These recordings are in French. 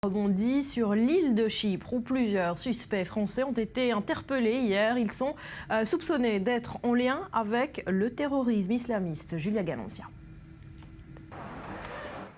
Rebondit sur l'île de Chypre où plusieurs suspects français ont été interpellés hier. Ils sont soupçonnés d'être en lien avec le terrorisme islamiste. Julia Galancia.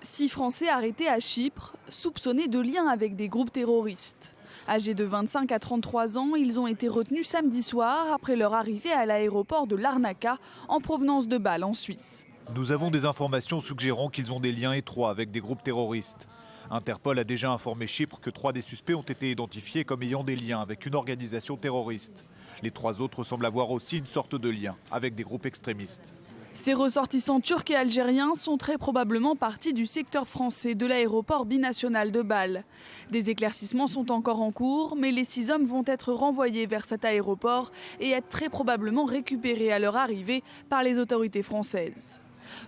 6 Français arrêtés à Chypre, soupçonnés de lien avec des groupes terroristes. Âgés de 25 à 33 ans, ils ont été retenus samedi soir après leur arrivée à l'aéroport de Larnaca en provenance de Bâle en Suisse. Nous avons des informations suggérant qu'ils ont des liens étroits avec des groupes terroristes. Interpol a déjà informé Chypre que 3 des suspects ont été identifiés comme ayant des liens avec une organisation terroriste. Les 3 autres semblent avoir aussi une sorte de lien avec des groupes extrémistes. Ces ressortissants turcs et algériens sont très probablement partis du secteur français de l'aéroport binational de Bâle. Des éclaircissements sont encore en cours, mais les 6 hommes vont être renvoyés vers cet aéroport et être très probablement récupérés à leur arrivée par les autorités françaises.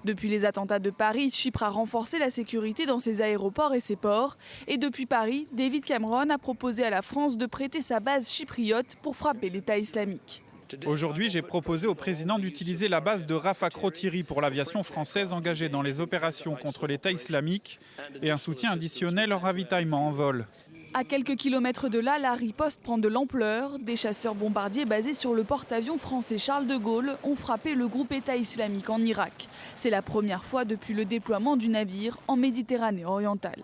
Depuis les attentats de Paris, Chypre a renforcé la sécurité dans ses aéroports et ses ports. Et depuis Paris, David Cameron a proposé à la France de prêter sa base chypriote pour frapper l'État islamique. Aujourd'hui, j'ai proposé au président d'utiliser la base de Rafah Krotiri pour l'aviation française engagée dans les opérations contre l'État islamique et un soutien additionnel en ravitaillement en vol. À quelques kilomètres de là, la riposte prend de l'ampleur. Des chasseurs bombardiers basés sur le porte-avions français Charles de Gaulle ont frappé le groupe État islamique en Irak. C'est la première fois depuis le déploiement du navire en Méditerranée orientale.